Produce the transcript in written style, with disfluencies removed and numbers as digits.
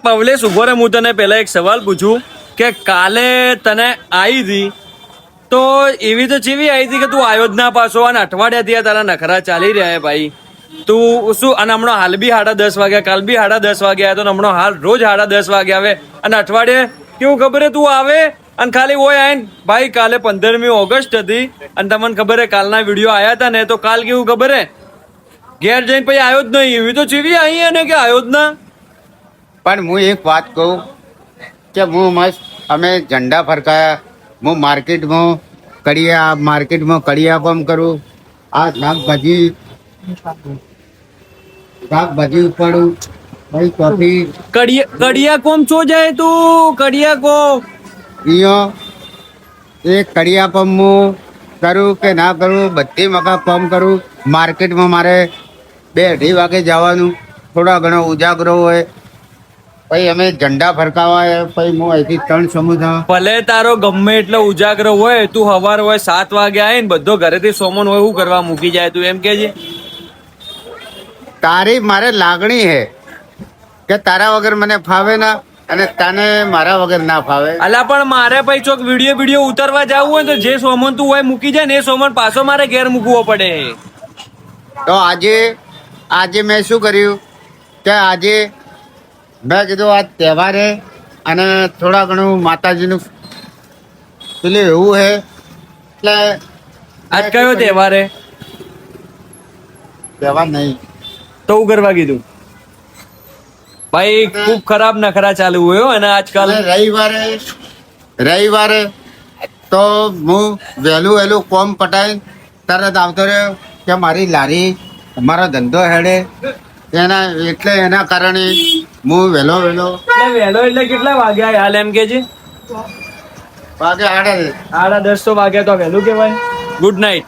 પવલેશ ઉભો રે, હું તને પેલા એક સવાલ પૂછું કે કાલે તને આવી હતી તો એવી તો જેવી આવી હતી કે તું આવ્યો જ ના પાછો, અને અઠવાડિયાથી આ તારા નખરા ચાલી રહ્યા ભાઈ. તું શું, અને હમણાં હાલ બી 10:30 વાગ્યા, કાલ બી 10:30 વાગ્યા, તો હમણાં હાલ રોજ 10:30 વાગે આવે, અને અઠવાડિયે કેવું ખબર હે તું આવે અને ખાલી હોય આઈને ભાઈ. કાલે 15મી ઓગસ્ટ હતી અને તમને ખબર હે કાલના વિડીયો આયા હતા ને, તો કાલ કેવું ખબર હે ઘેર જઈને પછી આવ્યો જ નહીં. એવી તો જેવી આવી અને કે આવ્યો જ ના. પણ હું એક વાત કહું કે હું મસ્ત અમે ઝંડા ફરકાયા, હું માર્કેટમાં કડિયા કામ કરું, આ શાકભાજી ઉપાડું ભાઈ, કોફી કડિયા કોમ છો જાય તું? કડિયા કોમ અહીંયા એ કડિયા કામ હું કરું કે ના કરું, બધી મકા કામ કરું. માર્કેટમાં મારે 2-2:30 વાગે જવાનું, થોડા ઘણો ઉજાગરો હોય, પછી અમે ઝંડા ફરકાવા, પછી હું અહીંથી 3 સમોસા. ભલે તારો ગમે એટલો ઉજાગરો હોય, તું સવાર હોય 7 વાગે આવે ને બધો ઘરેથી સોમન હોય શું કરવા મૂકી જાય તું? એમ કે છે તારી મારે લાગણી હે કે તારા વગર મને ફાવે ના, અને તને મારા વગર ના ફાવે. અલા પણ મારે પછી ચોક વિડીયો ઉતારવા જવું હોય તો જે સોમન તું હોય મૂકી જાય ને એ સોમન પાછો મારે ઘેર મૂકવો પડે. તો આજે મેં શું કર્યું કે આજે મેં કીધું આ તહેવાર હે અને થોડા ઘણું માતાજીનું પેલું એવું હે એટલે. આજ કયો તહેવાર હે? તહેવાર નહીં તો હું કરવા કીધું ભાઈ? ખૂબ ખરાબ નખરા ચાલુ હોય અને આજકાલ. રવિવારે તો હું વહેલું કોમ પટાઈ તરત આવતો રહ્યો કે મારી લારી મારો ધંધો હેડે, એના કારણે હું વહેલો એટલે કેટલા વાગ્યા હાલ? એમ કે છે વાગે 8:30 તો વાગ્યા તો વહેલું કેવાય. Good night.